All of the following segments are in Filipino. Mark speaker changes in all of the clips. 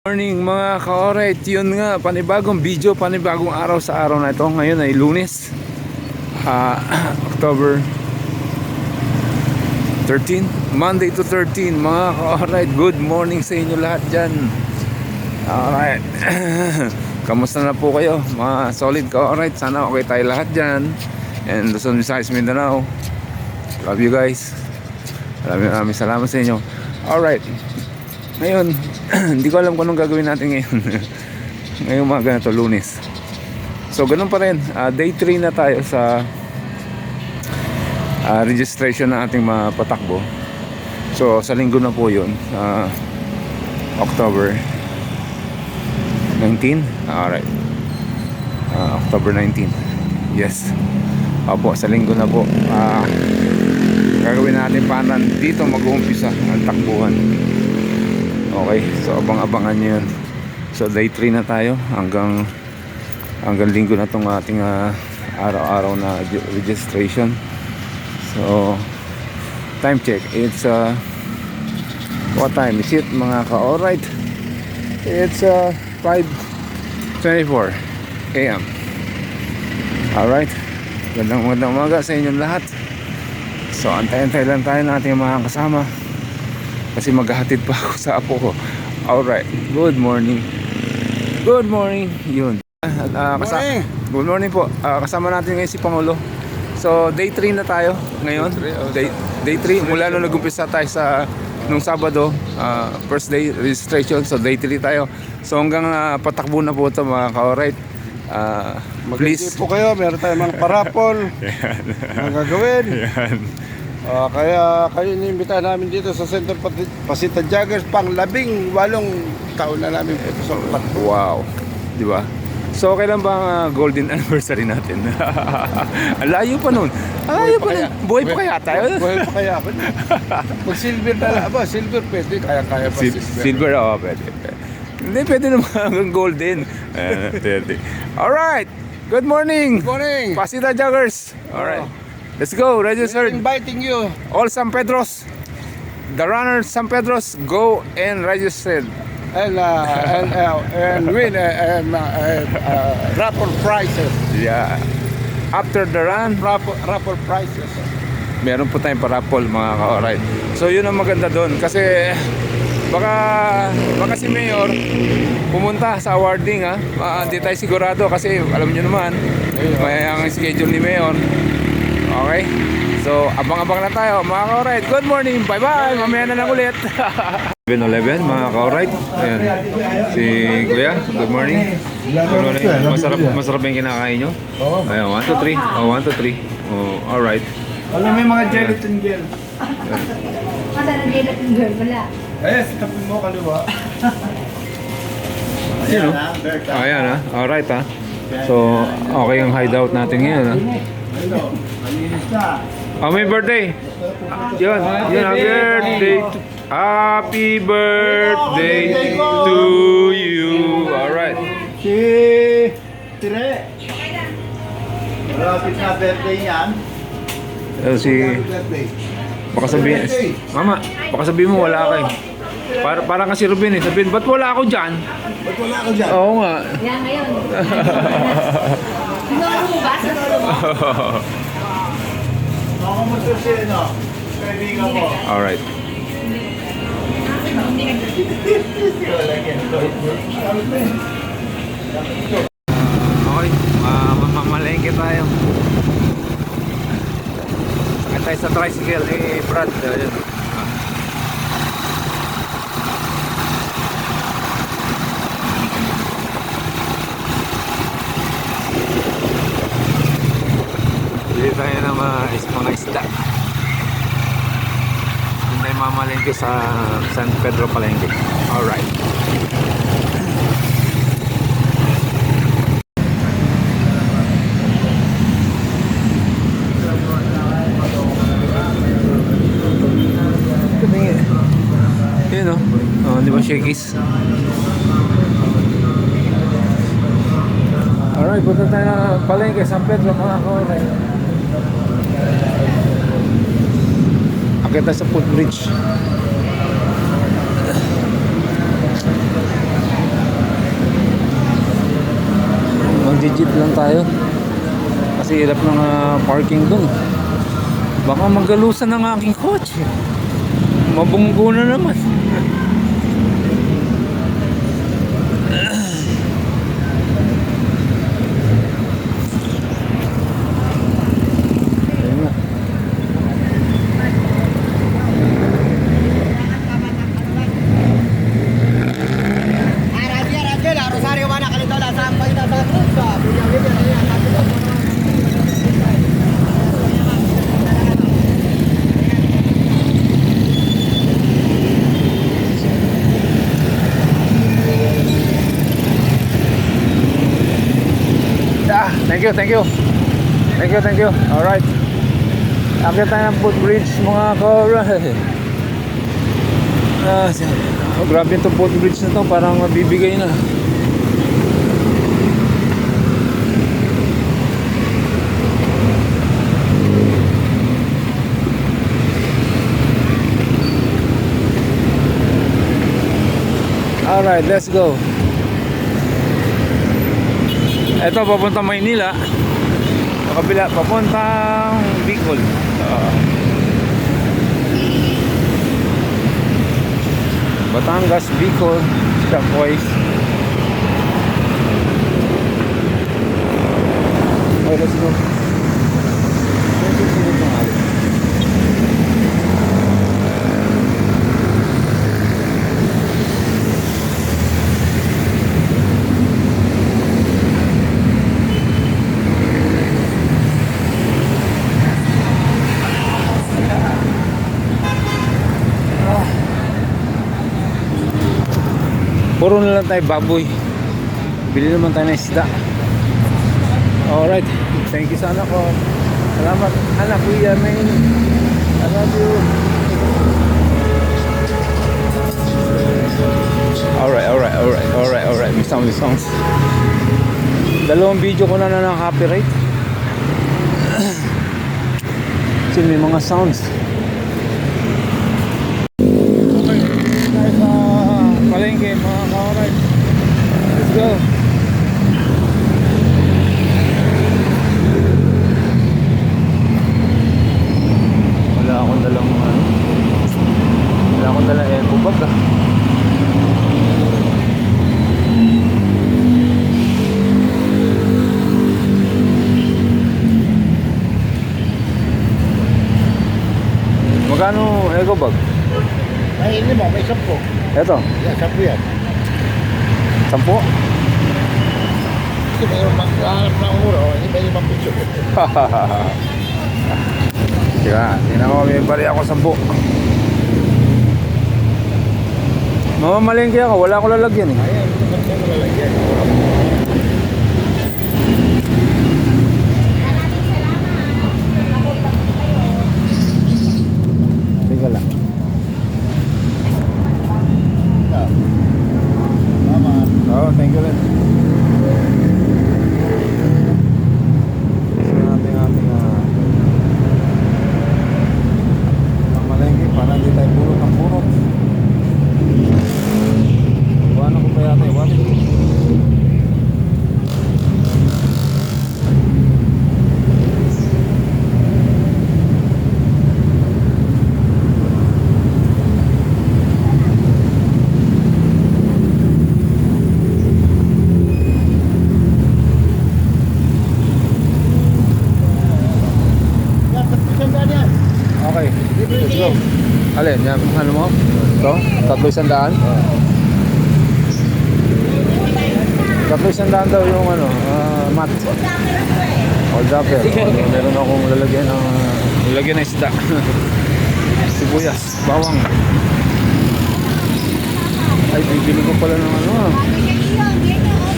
Speaker 1: Morning mga ka-alright, yun nga, panibagong video, panibagong araw sa araw na ito. Ngayon ay Lunes, October 13, Monday to 13. Mga ka-alright, good morning sa inyo lahat dyan. Alright. Kamusta na po kayo mga solid ka-alright? Sana okay tayo lahat dyan. And Luzon, Visayas, Mindanao, love you guys. Maraming salamat sa inyo. Alright, ngayon hindi ko alam kung anong gagawin natin ngayon. Ngayong mga ganito, Lunes. So ganun pa rin, day 3 na tayo sa registration ng ating mga patakbo. So sa linggo na po yun, October 19. Alright, October 19. Yes, opo, sa linggo na po. Gagawin natin paano dito mag-uumpisa ang takbuhan. Okay, so abang-abangan nyo yun. So day 3 na tayo hanggang linggo na itong ating araw-araw na registration. So time check, it's what time is it mga ka-alright? It's 5:24 AM. Alright, magandang umaga sa inyong lahat. So antay-antay lang tayo ng ating mga kasama kasi maghahatid pa ako sa apo ko. Alright, good morning. Good morning. Yun, good morning po. Kasama natin ngayon si Pangulo. So day 3 na tayo ngayon. Day 3 mula nung nag-umpisa tayo sa nung Sabado, first day registration. So day 3 tayo. So hanggang patakbo na po ito mga ka-alright.
Speaker 2: Please po kayo, meron tayong mga parapol mga gagawin. Kaya kayo inimbitahan namin dito sa Center Pasita Joggers pang 18 taon na namin ito sa patakbo.
Speaker 1: Wow, di ba? So kailan ba ang golden anniversary natin? Ang layo pa nun. Layo pa nun. Buhay pa kaya tayo?
Speaker 2: Buhay pa kaya ako. Pag silver na lang ba? Silver pwede, kaya pa
Speaker 1: silver, oo, pwede. Hindi, pwede naman hanggang golden. Alright, good morning.
Speaker 2: Good morning.
Speaker 1: Pasita Joggers. Alright, let's go, register.
Speaker 2: Inviting you.
Speaker 1: All San Pedros, the runners San Pedros, go and register.
Speaker 2: And win raffle prizes.
Speaker 1: Yeah. After the run,
Speaker 2: Raffle prizes.
Speaker 1: meron po tayong parapol mga ka-alright. So yun ang maganda doon kasi baka si Mayor pumunta sa awarding hindi tayo sigurado kasi alam niyo naman may ang schedule ni Mayor. Okay, so abang-abang na tayo mga ka-alright. Good morning, bye bye, mamaya na lang ulit. 7-Eleven mga ka-alright. Ayan, si Kuya, good morning. Good morning. Masarap yung kinakain nyo? Ayan, 1, 2, 3. Oh, 1, 2, 3. Oh, alright.
Speaker 2: Alam mo mga gelatin gel.
Speaker 3: Masarap gelatin girl pala.
Speaker 2: Ayan, tabi mo kaliwa.
Speaker 1: Ayan o. Ayan alright So, okay yung hideout natin ngayon
Speaker 2: Hello, malinis na.
Speaker 1: may birthday. Yun, happy birthday to you. Alright.
Speaker 2: Si Tire. Malapit na birthday yan.
Speaker 1: Baka sabihin, Mama, baka sabihin mo wala kayo. Parang kasi Ruben sabihin, ba't wala ako dyan?
Speaker 2: Ba't wala ka dyan?
Speaker 1: Oo nga.
Speaker 3: Yan ngayon. Sinolo mo ba? Sinolo mo?
Speaker 2: Ako mo ito si kaibigan mo.
Speaker 1: Alright. Okay, mamalengke tayo. Sakit tayo sa tricycle. Brad, yun. Dito tayo na mga isda. Hindi tayo mamalengke sa San Pedro Palengke. Alright. Yun di ba shakies? Alright, punta tayo na Palengke, San Pedro mga ka-alright. Akit tayo sa footbridge. Mag-jeep lang tayo. Kasi hirap ng parking dun. Baka magalusan ng aking kotse. Mabunggo na naman. Ayun nga. Thank you, thank you. Thank you, thank you. Alright. Akit tayo ng footbridge mga ka-alright. Oh, grabe itong footbridge na to. Parang mabibigay na. Alright, let's go. Ito papuntang Maynila. Sa kabila papuntang Bicol. Batangas, Bicol, Shopwise. Okay, let's go. Puro na lang tayo baboy. Bili naman tayo ng isda. Alright. Thank you sa anak ko. Salamat anak kuya Main. I love you. Alright. May sounds. Dalawang video ko na ng copyright. Kasi may mga sounds. Palengke mga ka-alright. Let's go. Wala akong dalang eco bag ah. Magkano eco bag?
Speaker 2: Ay, hindi mo, may 10.
Speaker 1: Eto,
Speaker 2: Yan, 10 yan.
Speaker 1: 10?
Speaker 2: Kasi mayroon maghahanap ng mura, hindi pwede mag-picture.
Speaker 1: Diba, tingnan ko, may bali ako 10. Mamamalengke ako, wala akong lalagyan eh.
Speaker 2: Ayan, ito ba tayo malalagyan?
Speaker 1: Teka lang. Oh, thank you Len. Ating malengke para hindi tayo pulot ng pulot. Iwanan ko pa yata, iwanan ko. Okay, let's go. Alin, yan, ano mo? Ito? 300? 300 daw yung ano, mat. Hold up eh. Meron akong lalagyan ng isda. Sibuyas, bawang. Ay, bibili ko pala ng ano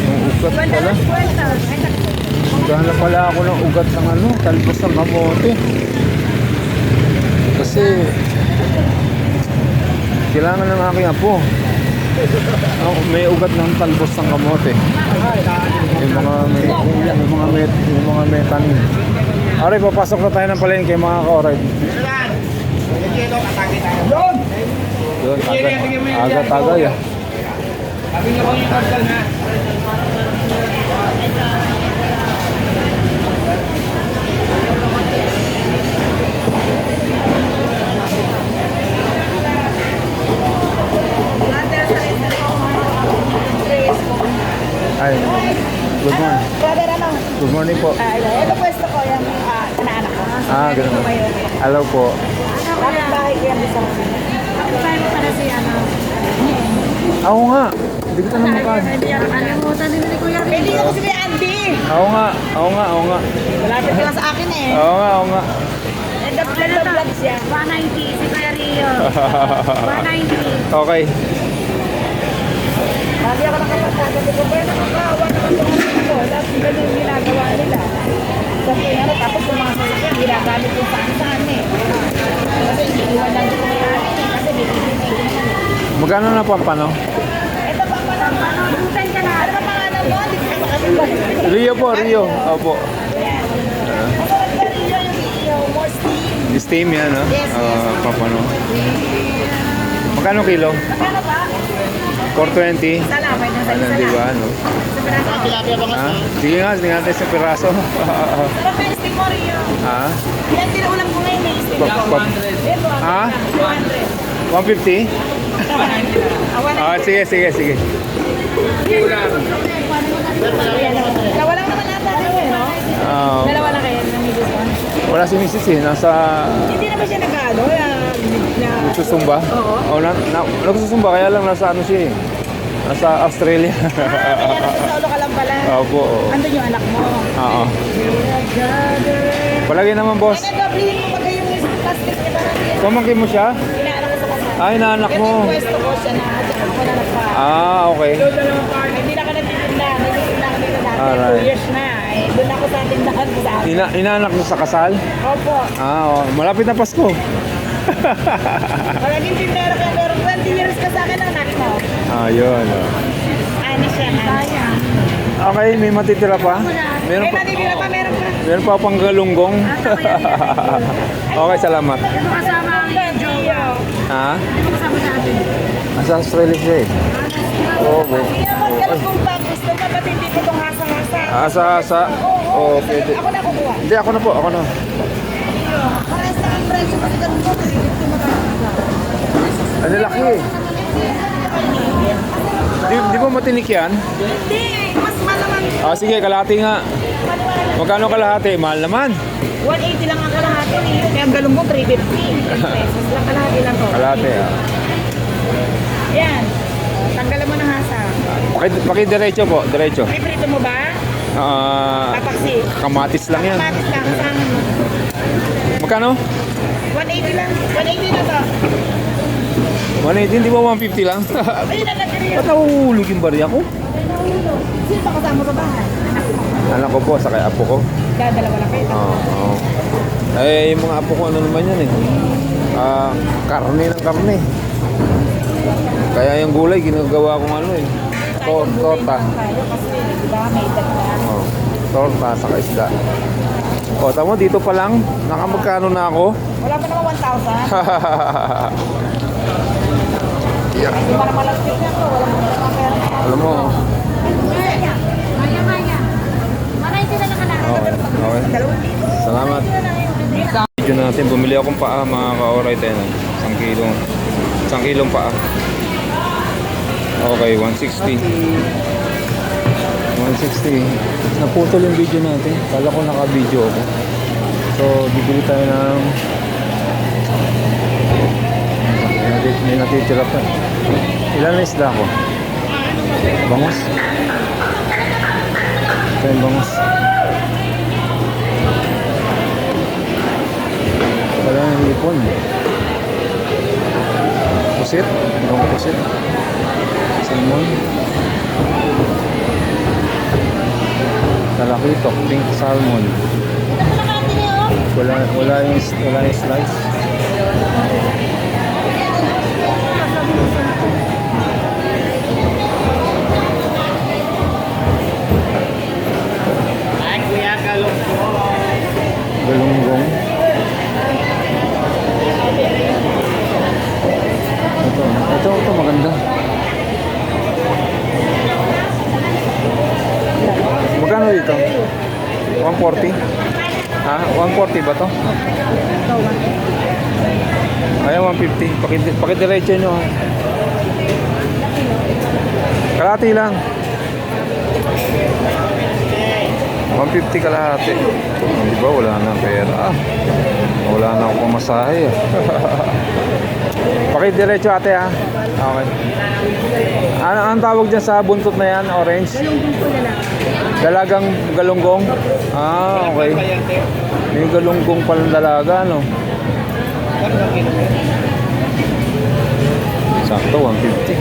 Speaker 1: yung ugat pala. Maghanap pala ako ng ugat ng ano, talbos ng kamote. Kasi kailangan ng aking apo. May ugat ng talbos ng kamote. Yung mga tanim. Alright, papasok na tayo ng palengke mga ka-alright. Doon, agad-agad yan. Good morning.
Speaker 3: Brother, ano?
Speaker 1: Good morning po.
Speaker 3: Ito pwesto ko, yung anak ko.
Speaker 1: Ganun. Hello po.
Speaker 3: Bakit bahay ko yan sa akin? Bakit bahay mo para si ano?
Speaker 1: Oo nga. Hindi kita na makan.
Speaker 3: Kalimutan din ni Kuya. Hindi ako si Kuya Andy.
Speaker 1: Oo nga.
Speaker 3: Malapit ka lang sa akin eh.
Speaker 1: Oo nga.
Speaker 3: Nag-vlog siya. 190 si Kuya Rio. 190.
Speaker 1: Okay.
Speaker 3: Sabi ako nakapagkada. Sabi ko, pero nakakawa naman itong ko. Tapos ganun yung ginagawa nila. Sabi ano, tapos yung mga sasakyan, ginagamit yung saan eh. Kasi iniiwan lang dito kay Ani. Kasi bibibigyan naman.
Speaker 1: Magkano na po ang pano?
Speaker 3: Ito pa pa lang, ano, dutan ka na. Ano ba pangalan mo? Hindi ka makapagpapagpapag.
Speaker 1: Rio po, Rio. Opo.
Speaker 3: Masarap ka Rio, yung more steam.
Speaker 1: Steam yan, no?
Speaker 3: Yes, yes.
Speaker 1: Papano. Magkano kilo?
Speaker 3: Magkano ba?
Speaker 1: 420.
Speaker 3: Salamay na sa
Speaker 1: Ano,
Speaker 3: isa
Speaker 1: di ba,
Speaker 3: lang.
Speaker 1: no?
Speaker 3: Sa piraso.
Speaker 1: Ha? Sige nga, tingnan natin sa piraso.
Speaker 3: Sarap ka yung steam mo Rio.
Speaker 1: Ha?
Speaker 3: Yan tinuulam ko ngayon eh, steam
Speaker 1: Pa-
Speaker 3: ko.
Speaker 1: pa-
Speaker 3: Ito,
Speaker 1: Ha?
Speaker 3: 200.
Speaker 1: 150? Sige.
Speaker 3: Dalawa lang naman ata kayo eh, no? Dalawa lang kayo ng middle one.
Speaker 1: Wala si Mrs. eh. Nasa
Speaker 3: Hindi naman siya nag-ano,
Speaker 1: susumba.
Speaker 3: Oo.
Speaker 1: Nagsusumba, kaya lang nasa ano siya eh. Nasa Australia.
Speaker 3: kaya nasa ulo ka lang pala.
Speaker 1: Opo. Oo.
Speaker 3: Andun yung anak mo.
Speaker 1: Oo. Palagi naman, boss.
Speaker 3: Ano, doblihin mo pag yung plastic niya parang yan.
Speaker 1: Pamangkin mo siya?
Speaker 3: Inaanak ko sa kasama.
Speaker 1: Ay, naanak
Speaker 3: Ito
Speaker 1: mo.
Speaker 3: yung pwesto ko siya na ako na nagpa.
Speaker 1: Okay.
Speaker 3: Doon na lang card. Hindi na ka nagtitinda. Nagtitinda ka dito dati.
Speaker 1: Alright.
Speaker 3: 2 years na. Eh, doon ako sa tindahan ko sa akin.
Speaker 1: Inaanak mo sa kasal?
Speaker 3: Opo.
Speaker 1: Malapit na Pasko.
Speaker 3: Palaging tindera ka. Pero 20 years ka sa akin anak mo.
Speaker 1: Yun.
Speaker 3: Ano siya? Sayang.
Speaker 1: Okay, may matitira pa? Meron
Speaker 3: May
Speaker 1: pa,
Speaker 3: matitira pa, meron pa.
Speaker 1: meron pa pang galunggong. Okay, salamat.
Speaker 3: Ano kasama ang Gio?
Speaker 1: Ha?
Speaker 3: Ano kasama sa atin?
Speaker 1: Nasa Australia siya eh. Oo.
Speaker 3: Magkalugong pa. Gusto mo ba't hindi ko itong hasa-hasa?
Speaker 1: Asa. Oo, pwede.
Speaker 3: Ako na kukuha.
Speaker 1: Hindi, ako na po.
Speaker 3: Parang sa akin presyo kasi ganun ko.
Speaker 1: Ano laki eh. Di ba matinik yan?
Speaker 3: Hindi. Mas malaman.
Speaker 1: Sige, kalahati nga. Magkano kalahati? Mahal naman.
Speaker 3: 180 lang ang kalahati. Kaya ang galong mo 350. 10 pesos lang kalahati lang to.
Speaker 1: Kalahati
Speaker 3: Yan. Tanggalan mo ng hasa.
Speaker 1: Pakidiretso po, diretso.
Speaker 3: May prito mo ba? Tapaksi.
Speaker 1: Kamatis lang yan.
Speaker 3: Kamatis lang. Kasama mo.
Speaker 1: Magkano?
Speaker 3: 180 lang. 180 na to.
Speaker 1: 180, di ba 150 lang?
Speaker 3: Ayun na nagkariyo.
Speaker 1: Ba't nahuhulog yung barya ko?
Speaker 3: Sino ba kasama sa bahay?
Speaker 1: Anak ko po, saka apo ko.
Speaker 3: Dalawa lang kayo.
Speaker 1: Oo. Yung mga apo ko, ano naman yan eh. Karne ng karne. Kaya yung gulay, ginagawa kong ano eh. Torta.
Speaker 3: Tayo kasi, di ba, may dagdag.
Speaker 1: Torta, saka isda. Tama, dito pa lang. Nakamagkano na ako.
Speaker 3: Wala pa naman 1,000.
Speaker 1: Yeah.
Speaker 3: Hindi pa naman lang tignan ko. Wala pa naman pera.
Speaker 1: Alam mo.
Speaker 3: Maya. 190 na lang kalahati.
Speaker 1: Okay.
Speaker 3: 2,000.
Speaker 1: Salamat. Video natin, bumili akong paa mga ka-oray tayo. 1 kilong. 1 kilong paa. Okay, 160. 160. Naputol yung video natin. Kala ko naka-video ako. So, bibili tayo ng may natitira pa. Ilan na isda ko? Bangus. Ito yung bangus. Wala nang hipon. Pusit. Itong pusit. Salmon. Talakitok. Pink salmon. Wala yung slice. Galunggong. Ito maganda. Magkano dito? 140? 140 ba to? Ay, 150. Pakidiretso nyo. Kalahati lang. 150 kalahati. Di ba? Wala na pera. Wala na akong pamasahe. Pakidiretso ate ha. Okay. Ano ang tawag dyan sa buntot na yan? Orange? Dalagang galunggong? Ah, okay. May galunggong palang dalaga, no? Sakto, 150.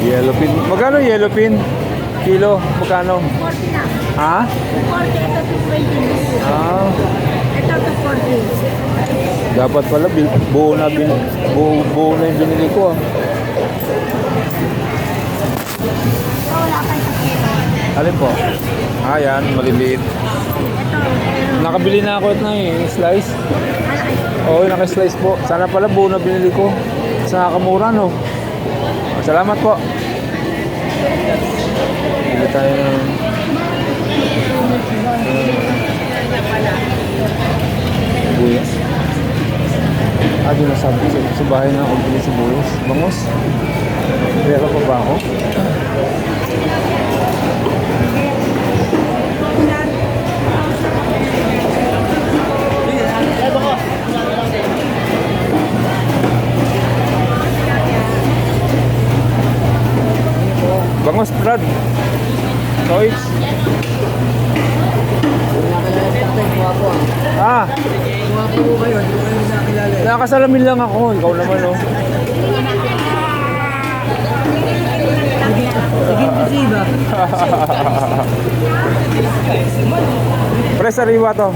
Speaker 1: Yellow pin. Magkano yellow pin? Kilo? Magkano?
Speaker 3: 40 na.
Speaker 1: Ha?
Speaker 3: 40, ito 220.
Speaker 1: Ah,
Speaker 3: Ito 240.
Speaker 1: dapat pala buo na yung binili ko ah.
Speaker 3: Wala pa sa kilo.
Speaker 1: Alin po? Ah, yan, maliliit.
Speaker 3: Ito,
Speaker 1: Nakabili na ako ito na yung slice. Oo, naka-slice po. Sana pala buo na binili ko. Sa nakamura, no? Salamat po. Bili tayo ng... Buyas. Ah, di nasabi ko sa bahay na ako bili sa buyas. Bangos. Pera pa ba ako? Bangos, Brad. Toys. Ah. Nakasalamin lang ako. Ikaw naman, oh. Pre, sariwa to.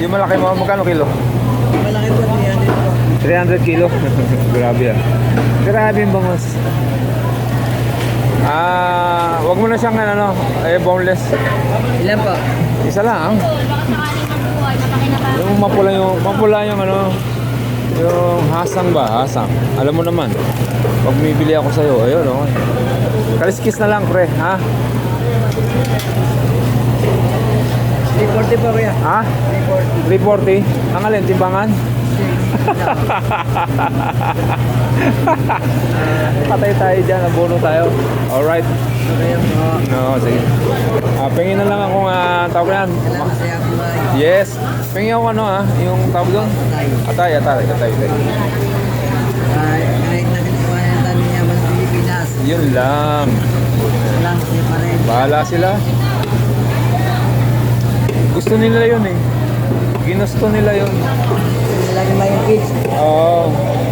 Speaker 1: Yung malaki mo, magkano kilo?
Speaker 4: Malaki po, 300 po.
Speaker 1: 300 kilo. Grabe ah. Grabe yung bangos. Ah, wag mo na siyang ano, boneless.
Speaker 4: Ilan po?
Speaker 1: Isa lang. Yung mapula yung ano, yung hasang ba? Hasang. Alam mo naman. Pag bibili ako sa'yo, ayun oh. Kaliskis na lang, pre, ha?
Speaker 4: 340 po kuya.
Speaker 1: Ha? 340. Ang alin, timbangan? Patay tayo dyan, abono tayo. Alright. No, sige. Pengin na lang akong tawag na yan.
Speaker 4: Salamat sa iyong buhay.
Speaker 1: Yes. Pengin ako ano yung tawag doon? Atay.
Speaker 4: Kahit na kinakuha ng dami niya ng Pilipinas.
Speaker 1: Yun lang.
Speaker 4: Lang siya pa rin.
Speaker 1: Bahala sila. Gusto nila yun eh. Ginusto nila yun.
Speaker 4: Lagi may yung kids.
Speaker 1: Oo.
Speaker 4: Okay.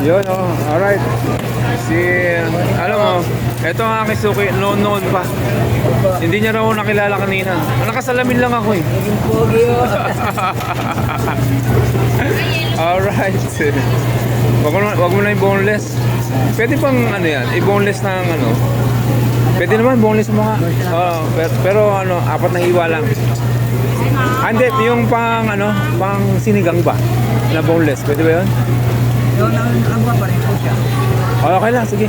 Speaker 1: Yun oh. Alright. Alam mo, ito ang aking suki noon pa. Hindi niya raw ako nakilala kanina. Nakasalamin lang ako eh.
Speaker 4: Naging pogi oh.
Speaker 1: Alright. Wag mo na yung boneless. Pwede pang ano yan, i-boneless ng ano. Pwede naman boneless mo nga. Pero ano, 4 na hiwa lang. Hindi, yung pang ano, pang sinigang ba? Na boneless, pwede ba yun?
Speaker 4: Yung nakagwa pa rin po siya.
Speaker 1: Okay lang, sige.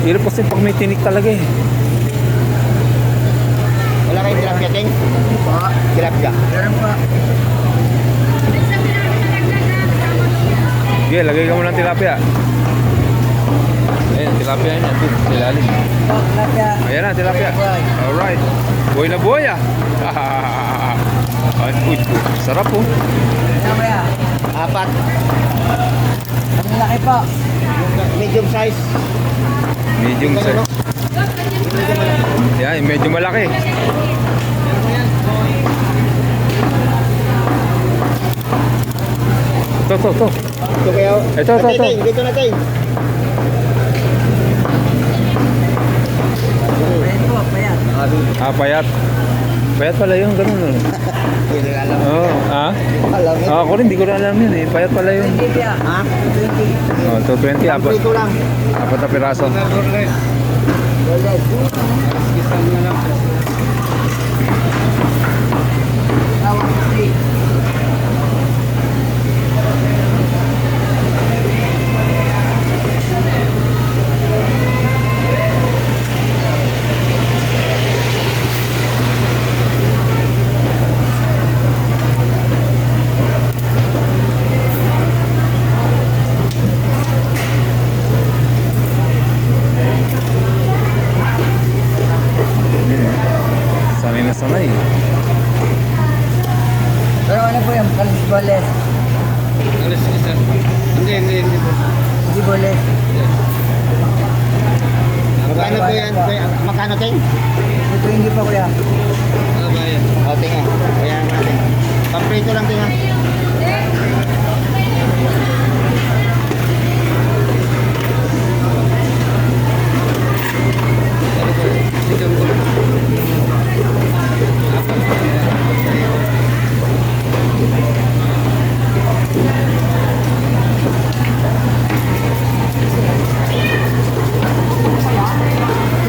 Speaker 1: Hirap kasi pag may tinik talaga eh.
Speaker 5: Wala kayong tilapia, Ting?
Speaker 4: Po.
Speaker 5: Tilapia.
Speaker 4: Meron po.
Speaker 1: Sige, lagay ka mo ng tilapia. Ayan, tilapia yan. Ito, ilalim.
Speaker 4: Po, tilapia.
Speaker 1: Ayan na, tilapia.
Speaker 4: Buhay.
Speaker 1: Alright. Buhay na buhay ah. Ay, uy, sarap oh.
Speaker 4: Ano kuya?
Speaker 5: 4.
Speaker 4: Ang laki po.
Speaker 5: Medium size.
Speaker 1: Medium size. Yan, medyo malaki. Ito.
Speaker 5: Ito kayo.
Speaker 1: Ito.
Speaker 5: Ting, dito na, Ting.
Speaker 4: Ayan po, payan.
Speaker 1: Ah, payat. Payat pala yun, ganun.
Speaker 5: Hindi ko alam.
Speaker 1: Oo, ah?
Speaker 5: Alam mo.
Speaker 1: Ako rin, di ko na alam yun eh. Payat pala yun.
Speaker 4: Hindi ya.
Speaker 5: Ha? 20.
Speaker 1: Oh, 220, apat,
Speaker 5: Prito lang.
Speaker 1: apat na piraso. Sanay na sanay.
Speaker 4: Pero ano po yan? Kalis boles.
Speaker 2: Hindi po.
Speaker 4: Hindi boles.
Speaker 5: Magkano po yan? Magkano tayo?
Speaker 4: Ito hindi pa kuya.
Speaker 5: O, tingnan. Kaya natin. Pamprito lang tingnan.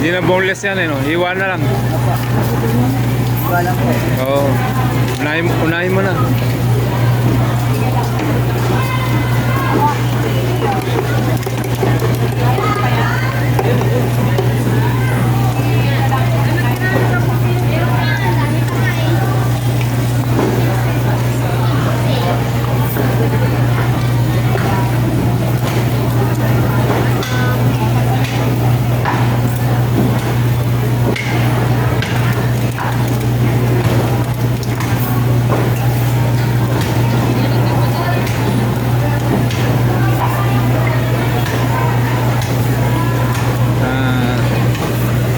Speaker 1: Hindi na boneless yan eh, no? Hiwa na lang.
Speaker 4: Wala po.
Speaker 1: Oo. Unahin mo na. Ah,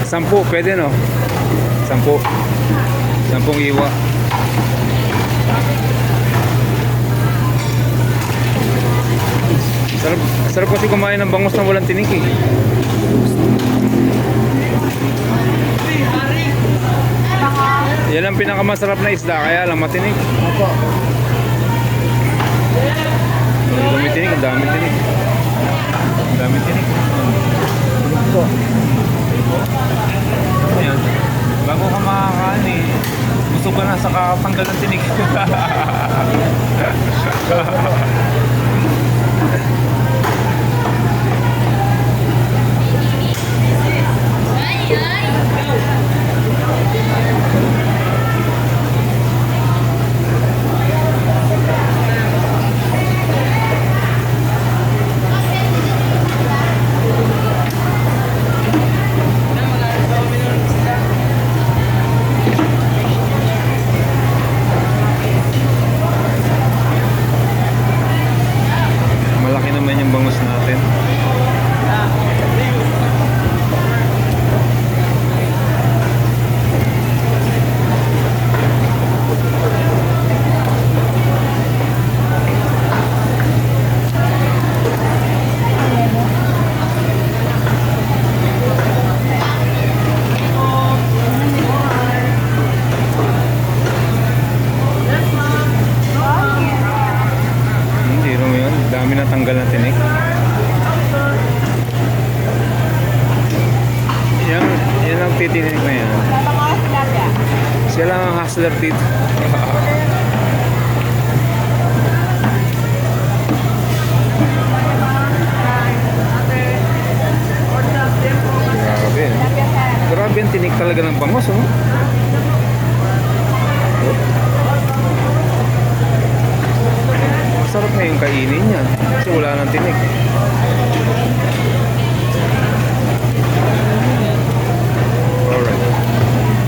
Speaker 1: 10, pwede no? 10. 10 iwa. Sarap, sarap kasi kumain ng bangus na walang tinik eh. Yan ang pinakamasarap na isda, kaya lang matinik.
Speaker 4: Opo.
Speaker 1: Ang dami tinik, ang dami tinik. Ang dami tinik.
Speaker 4: Ito.
Speaker 1: Ayan. Bago ka makakain eh, gusto ka na sa kakatanggal ng tinik. Malaki naman yung bangus natin. Hindi mo yun, dami na tanggal na tinik. Yan ang titinik na yan. Siya lang ang hustler dito. Grabe. Grabe ang tinik talaga ng bangus, oh. Masarap na yung kainin niya kasi wala nang tinik.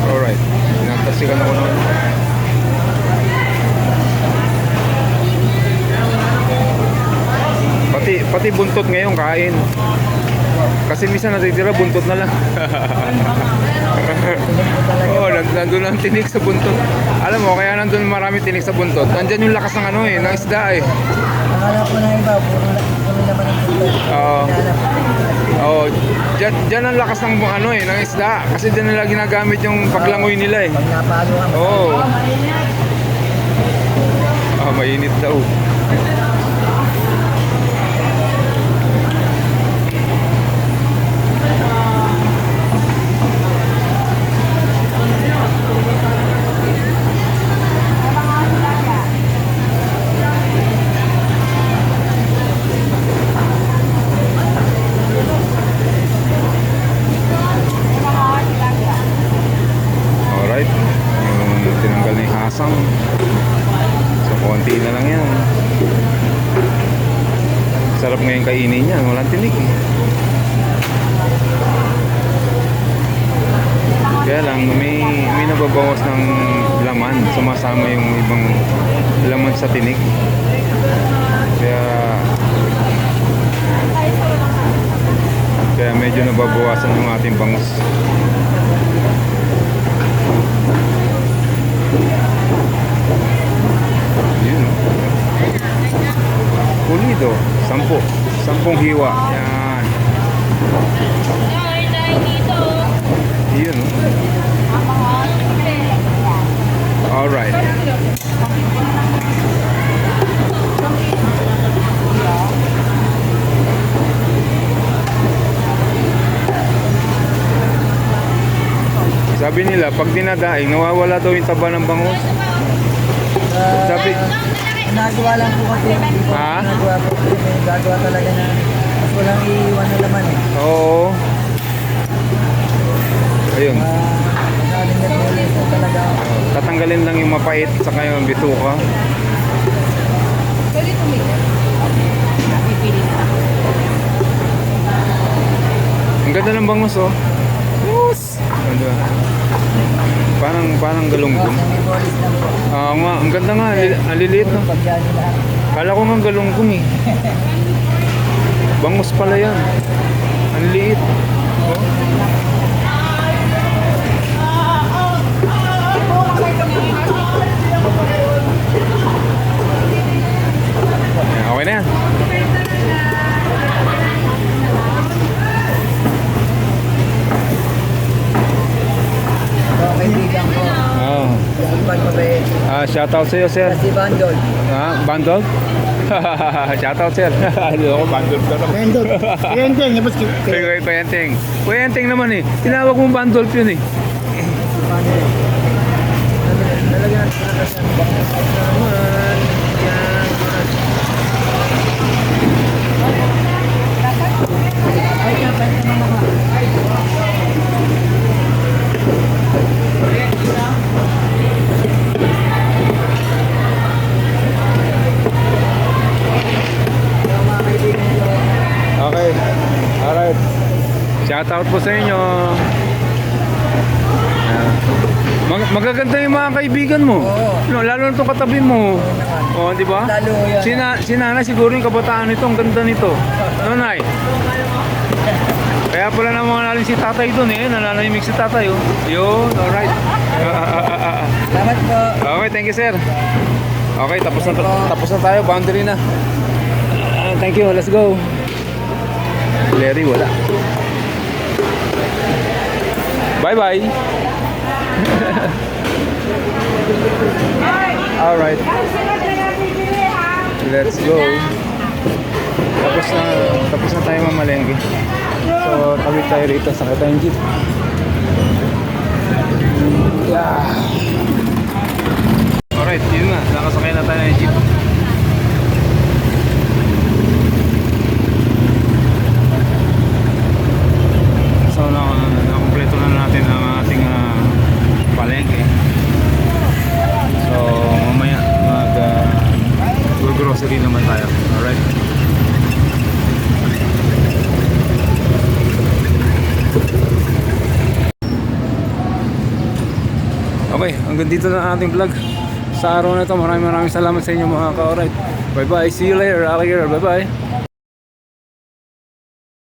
Speaker 1: Alright. Nagtasikan ako naman. Pati buntot ngayon kain. Kasi minsan natitira buntot na lang. Oo, nandun ang tinik sa buntot. Alam mo, kaya nandun marami tinik sa buntot. Nandyan yung lakas ng ano eh, ng isda eh.
Speaker 4: Akala po na iba, puro laman ng punto.
Speaker 1: Oo.
Speaker 4: Akala po.
Speaker 1: Oh, dyan ang lakas ng ano eh, ng isda. Kasi dyan nila ginagamit yung paglangoy nila eh.
Speaker 4: Pag napalo ka,
Speaker 1: Oo. Ah, mainit daw. Alright. Yung tinanggal na yung hasang. So, konti na lang yan. Sarap ngayon kainin yan. Walang tinik eh. Kaya lang, may nababawas ng laman. Sumasama yung ibang laman sa tinik. Kaya medyo nababawasan yung ating bangus. Yun. Pulido. 10 hiwa. Yan. Yun. Alright. Sabi nila, pag dinadaing, nawawala daw yung taba ng bangus. Sabi,
Speaker 4: nagawa lang po kasi. Hindi po
Speaker 1: Ha?
Speaker 4: nagawa po kasi may gagawa talaga na mas walang iiwan na laman eh.
Speaker 1: oo. Ayun.
Speaker 4: Masaling nag-release na talaga.
Speaker 1: Tatanggalin lang yung mapait saka yung bituka.
Speaker 3: Pwede tumigil. Napipili na ako.
Speaker 1: Ang ganda ng bangus oh. Yes. Ganda. Parang galunggong.
Speaker 4: May bolis lang po.
Speaker 1: Ah, nga, ang ganda nga, ang liliit no.
Speaker 4: Pag yan nila.
Speaker 1: Kala ko nga galunggong eh. Bangus pala yan. Ang liit. Oh. Ayan, okay na yan.
Speaker 4: So, kaibigan ko.
Speaker 1: Oh.
Speaker 4: Iban mabait.
Speaker 1: Shoutout sa'yo, sir.
Speaker 4: Si Bandol.
Speaker 1: Bandol? Shoutout, sir. Ako, bandol ka naman.
Speaker 4: Bandol. Bandol. Tapos
Speaker 1: Kuyenteng. Kuyenteng naman eh. Tinawag mo bandol yun eh.
Speaker 4: Bandol. Talaga naman. Yan.
Speaker 1: Okay. Alright. Shoutout po sa inyo. Magaganda yung mga kaibigan mo.
Speaker 4: Oo.
Speaker 1: No, lalo na itong katabi mo. Oh, di ba?
Speaker 4: Lalo yan.
Speaker 1: Si Nana siguro yung kabataan nito, ang ganda nito. Nanay. Kaya pala naman natin si tatay doon eh. Nananahimik si tatay oh. Yun, alright.
Speaker 4: Salamat po.
Speaker 1: Okay, thank you sir. Okay, tapos na tayo, boundary na. Thank you, let's go. Larry, wala. Bye-bye. Alright. Let's go. Tapos na tayo mamalengke. So, tawid tayo rito sa tayong jeep. Yeah. Alright, yun nga. Nakasakay na tayo ng jeep. So, nakompleto na natin ang ating palengke. So, mamaya mag-grocery naman tayo. Alright. Okay, hanggang dito na ang ating vlog. Sa araw na ito, maraming salamat sa inyo mga ka-alright. Bye bye, see you later, Alligator, bye bye.